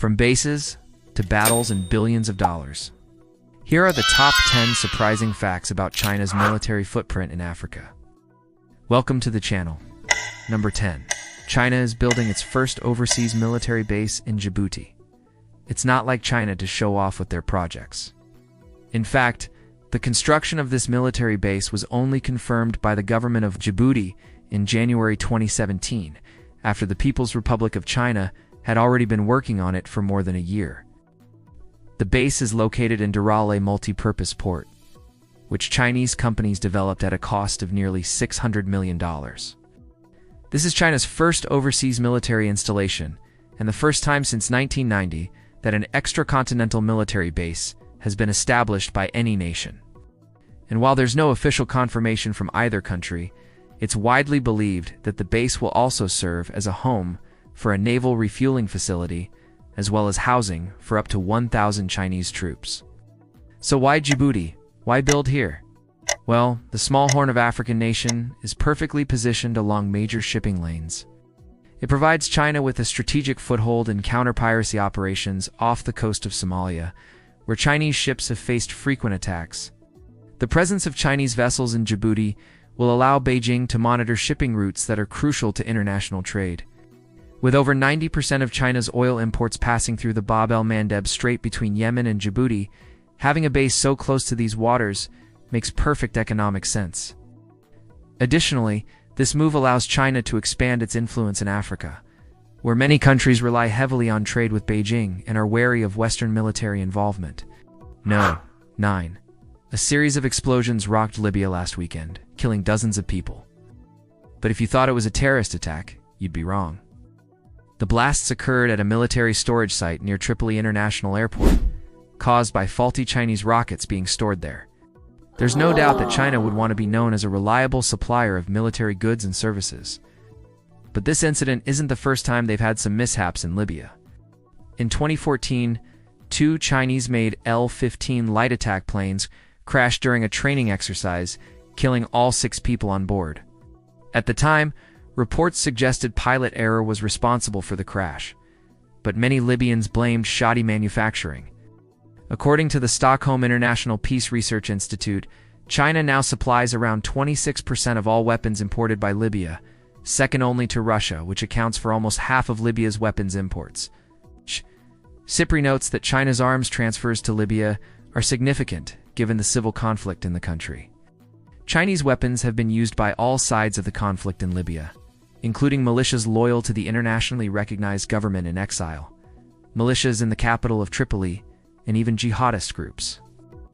from bases to battles and billions of dollars. Here are the top 10 surprising facts about China's military footprint in Africa. Welcome to the channel. Number 10. China is building its first overseas military base in Djibouti. It's not like China to show off with their projects. In fact, the construction of this military base was only confirmed by the government of Djibouti in January 2017, after the People's Republic of China had already been working on it for more than a year. The base is located in Darale Multi-Purpose Port, which Chinese companies developed at a cost of nearly $600 million. This is China's first overseas military installation, and the first time since 1990 that an extracontinental military base has been established by any nation. And while there's no official confirmation from either country, it's widely believed that the base will also serve as a home for a naval refueling facility, as well as housing for up to 1,000 Chinese troops. So why Djibouti? Why build here? Well, the small Horn of African nation is perfectly positioned along major shipping lanes. It provides China with a strategic foothold in counter-piracy operations off the coast of Somalia, where Chinese ships have faced frequent attacks. The presence of Chinese vessels in Djibouti will allow Beijing to monitor shipping routes that are crucial to international trade. With over 90% of China's oil imports passing through the Bab el-Mandeb Strait between Yemen and Djibouti, having a base so close to these waters makes perfect economic sense. Additionally, this move allows China to expand its influence in Africa, where many countries rely heavily on trade with Beijing and are wary of Western military involvement. 9. A series of explosions rocked Libya last weekend, killing dozens of people. But if you thought it was a terrorist attack, you'd be wrong. The blasts occurred at a military storage site near Tripoli International Airport, caused by faulty Chinese rockets being stored there. There's no doubt that China would want to be known as a reliable supplier of military goods and services. But this incident isn't the first time they've had some mishaps in Libya. In 2014, 2 Chinese-made L-15 light attack planes crashed during a training exercise, killing all 6 people on board. At the time, reports suggested pilot error was responsible for the crash, but many Libyans blamed shoddy manufacturing. According to the Stockholm International Peace Research Institute, China now supplies around 26% of all weapons imported by Libya, second only to Russia, which accounts for almost half of Libya's weapons imports. SIPRI notes that China's arms transfers to Libya are significant, given the civil conflict in the country. Chinese weapons have been used by all sides of the conflict in Libya, including militias loyal to the internationally recognized government in exile, militias in the capital of Tripoli, and even jihadist groups.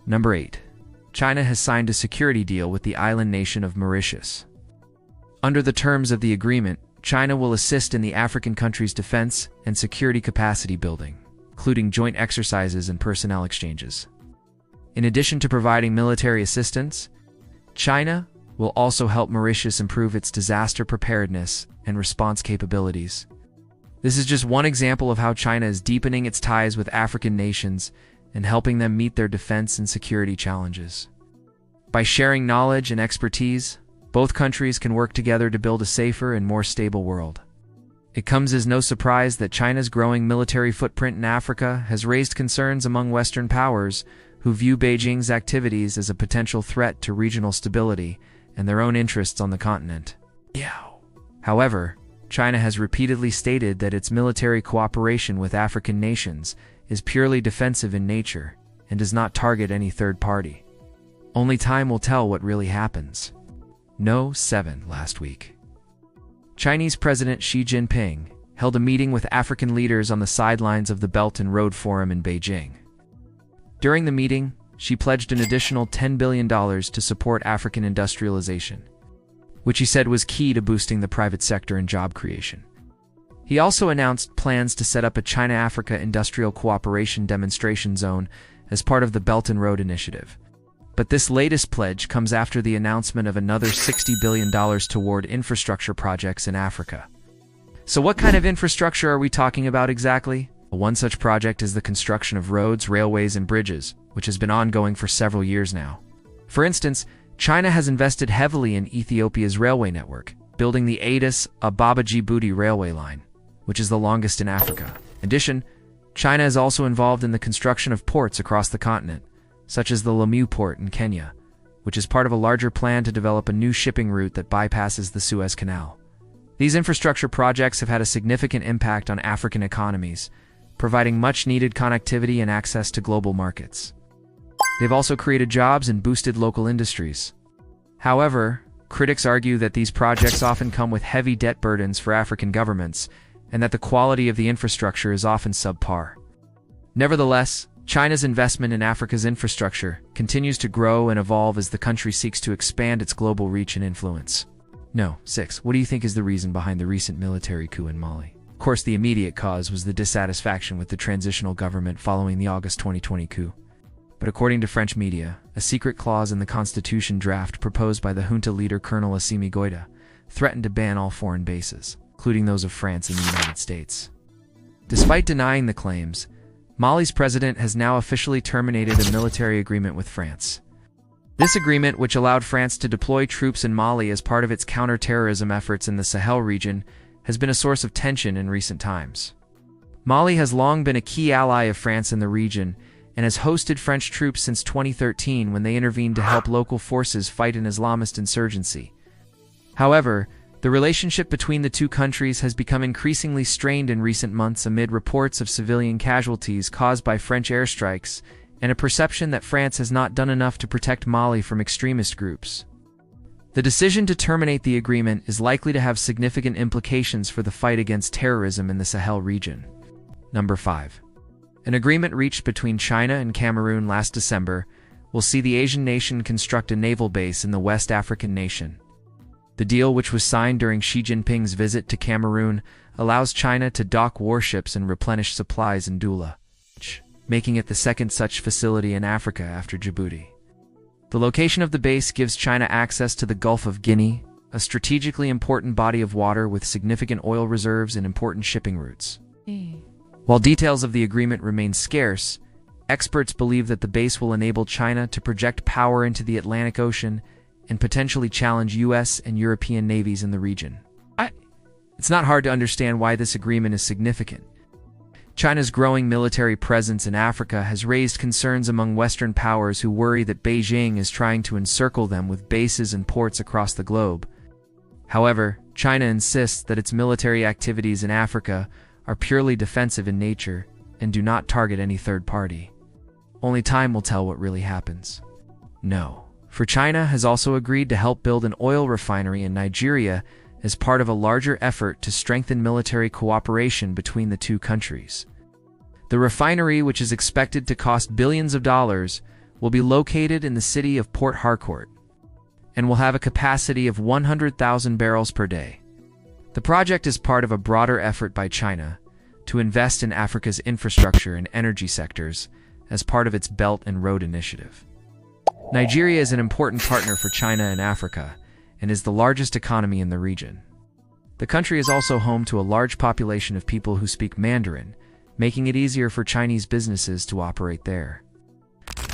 Number 8. China has signed a security deal with the island nation of Mauritius. Under the terms of the agreement, China will assist in the African country's defense and security capacity building, including joint exercises and personnel exchanges. In addition to providing military assistance, China will also help Mauritius improve its disaster preparedness and response capabilities. This is just one example of how China is deepening its ties with African nations and helping them meet their defense and security challenges. By sharing knowledge and expertise, both countries can work together to build a safer and more stable world. It comes as no surprise that China's growing military footprint in Africa has raised concerns among Western powers who view Beijing's activities as a potential threat to regional stability and their own interests on the continent. However, China has repeatedly stated that its military cooperation with African nations is purely defensive in nature and does not target any third party. Only time will tell what really happens. 7. Last week, Chinese President Xi Jinping held a meeting with African leaders on the sidelines of the Belt and Road Forum in Beijing. During the meeting, Xi pledged an additional $10 billion to support African industrialization, which he said was key to boosting the private sector and job creation. He also announced plans to set up a China-Africa Industrial Cooperation Demonstration Zone as part of the Belt and Road Initiative. But this latest pledge comes after the announcement of another $60 billion toward infrastructure projects in Africa. So what kind of infrastructure are we talking about exactly? One such project is the construction of roads, railways, and bridges, which has been ongoing for several years now. For instance, China has invested heavily in Ethiopia's railway network, building the Addis Ababa-Djibouti railway line, which is the longest in Africa. In addition, China is also involved in the construction of ports across the continent, such as the Lamu port in Kenya, which is part of a larger plan to develop a new shipping route that bypasses the Suez Canal. These infrastructure projects have had a significant impact on African economies, providing much-needed connectivity and access to global markets. They've also created jobs and boosted local industries. However, critics argue that these projects often come with heavy debt burdens for African governments, and that the quality of the infrastructure is often subpar. Nevertheless, China's investment in Africa's infrastructure continues to grow and evolve as the country seeks to expand its global reach and influence. 6. What do you think is the reason behind the recent military coup in Mali? Of course, the immediate cause was the dissatisfaction with the transitional government following the August 2020 coup. But according to French media, a secret clause in the constitution draft proposed by the junta leader Colonel Assimi Goïta threatened to ban all foreign bases, including those of France and the United States. Despite denying the claims, Mali's president has now officially terminated a military agreement with France. This agreement, which allowed France to deploy troops in Mali as part of its counter-terrorism efforts in the Sahel region, has been a source of tension in recent times. Mali has long been a key ally of France in the region and has hosted French troops since 2013 when they intervened to help local forces fight an Islamist insurgency. However, the relationship between the two countries has become increasingly strained in recent months amid reports of civilian casualties caused by French airstrikes and a perception that France has not done enough to protect Mali from extremist groups. The decision to terminate the agreement is likely to have significant implications for the fight against terrorism in the Sahel region. 5. An agreement reached between China and Cameroon last December will see the Asian nation construct a naval base in the West African nation. The deal, which was signed during Xi Jinping's visit to Cameroon, allows China to dock warships and replenish supplies in Douala, making it the second such facility in Africa after Djibouti. The location of the base gives China access to the Gulf of Guinea, a strategically important body of water with significant oil reserves and important shipping routes. While details of the agreement remain scarce, experts believe that the base will enable China to project power into the Atlantic Ocean and potentially challenge U.S. and European navies in the region. It's not hard to understand why this agreement is significant. China's growing military presence in Africa has raised concerns among Western powers who worry that Beijing is trying to encircle them with bases and ports across the globe. However, China insists that its military activities in Africa are purely defensive in nature and do not target any third party. Only time will tell what really happens. For China has also agreed to help build an oil refinery in Nigeria as part of a larger effort to strengthen military cooperation between the two countries. The refinery, which is expected to cost billions of dollars, will be located in the city of Port Harcourt and will have a capacity of 100,000 barrels per day. The project is part of a broader effort by China to invest in Africa's infrastructure and energy sectors as part of its Belt and Road Initiative. Nigeria is an important partner for China in Africa and is the largest economy in the region. The country is also home to a large population of people who speak Mandarin, making it easier for Chinese businesses to operate there.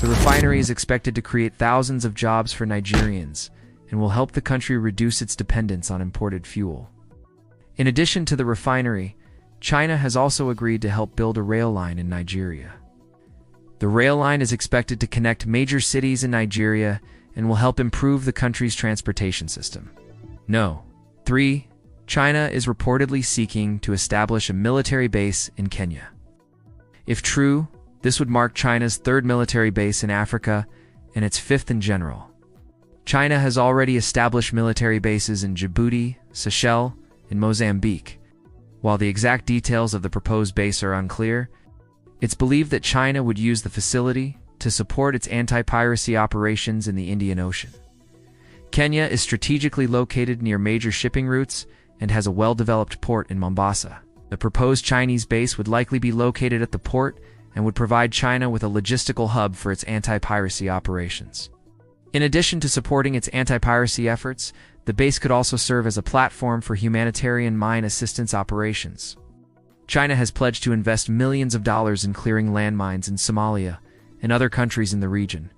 The refinery is expected to create thousands of jobs for Nigerians and will help the country reduce its dependence on imported fuel. In addition to the refinery, China has also agreed to help build a rail line in Nigeria. The rail line is expected to connect major cities in Nigeria and will help improve the country's transportation system. 3. China is reportedly seeking to establish a military base in Kenya. If true, this would mark China's third military base in Africa and its fifth in general. China has already established military bases in Djibouti, Seychelles, and Mozambique. While the exact details of the proposed base are unclear, it's believed that China would use the facility to support its anti-piracy operations in the Indian Ocean. Kenya is strategically located near major shipping routes and has a well-developed port in Mombasa. The proposed Chinese base would likely be located at the port and would provide China with a logistical hub for its anti-piracy operations. In addition to supporting its anti-piracy efforts, the base could also serve as a platform for humanitarian mine assistance operations. China has pledged to invest millions of dollars in clearing landmines in Somalia and other countries in the region.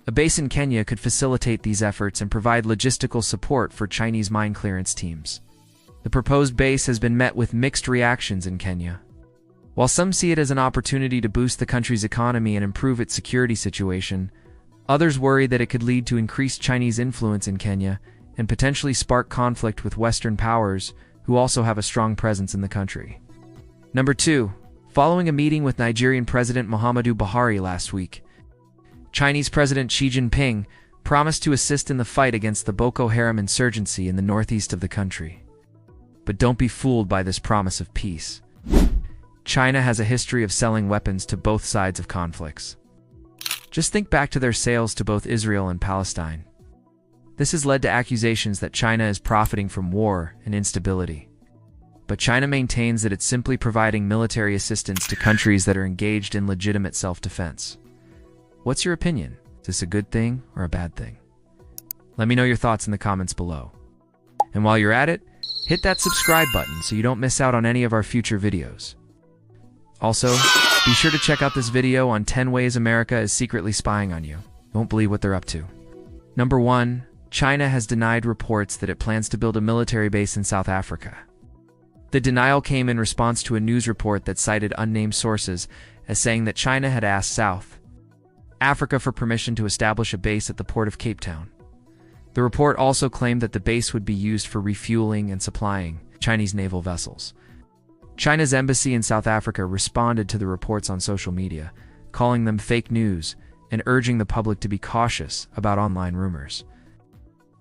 A base in Kenya could facilitate these efforts and provide logistical support for Chinese mine clearance teams. The proposed base has been met with mixed reactions in Kenya. While some see it as an opportunity to boost the country's economy and improve its security situation, others worry that it could lead to increased Chinese influence in Kenya and potentially spark conflict with Western powers who also have a strong presence in the country. Number 2. Following a meeting with Nigerian President Muhammadu Buhari last week, Chinese President Xi Jinping promised to assist in the fight against the Boko Haram insurgency in the northeast of the country. But don't be fooled by this promise of peace. China has a history of selling weapons to both sides of conflicts. Just think back to their sales to both Israel and Palestine. This has led to accusations that China is profiting from war and instability. But China maintains that it's simply providing military assistance to countries that are engaged in legitimate self-defense. What's your opinion? Is this a good thing or a bad thing? Let me know your thoughts in the comments below. And while you're at it, hit that subscribe button so you don't miss out on any of our future videos. Also, be sure to check out this video on 10 ways America is secretly spying on you. You won't believe what they're up to. Number 1. China has denied reports that it plans to build a military base in South Africa. The denial came in response to a news report that cited unnamed sources as saying that China had asked South Africa for permission to establish a base at the port of Cape Town. The report also claimed that the base would be used for refueling and supplying Chinese naval vessels. China's embassy in South Africa responded to the reports on social media, calling them fake news and urging the public to be cautious about online rumors.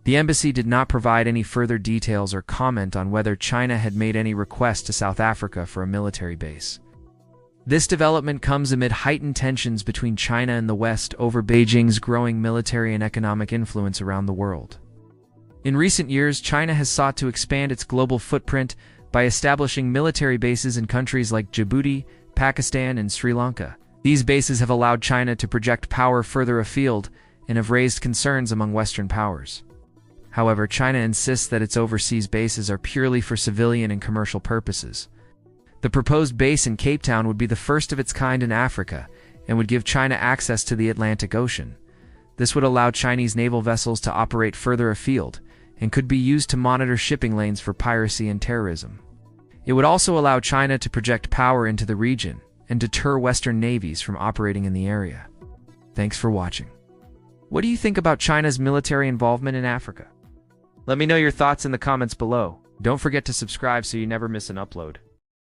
The embassy did not provide any further details or comment on whether China had made any request to South Africa for a military base. This development comes amid heightened tensions between China and the West over Beijing's growing military and economic influence around the world. In recent years, China has sought to expand its global footprint by establishing military bases in countries like Djibouti, Pakistan, and Sri Lanka. These bases have allowed China to project power further afield and have raised concerns among Western powers. However, China insists that its overseas bases are purely for civilian and commercial purposes. The proposed base in Cape Town would be the first of its kind in Africa and would give China access to the Atlantic Ocean. This would allow Chinese naval vessels to operate further afield and could be used to monitor shipping lanes for piracy and terrorism. It would also allow China to project power into the region and deter Western navies from operating in the area. Thanks for watching. What do you think about China's military involvement in Africa? Let me know your thoughts in the comments below. Don't forget to subscribe so you never miss an upload.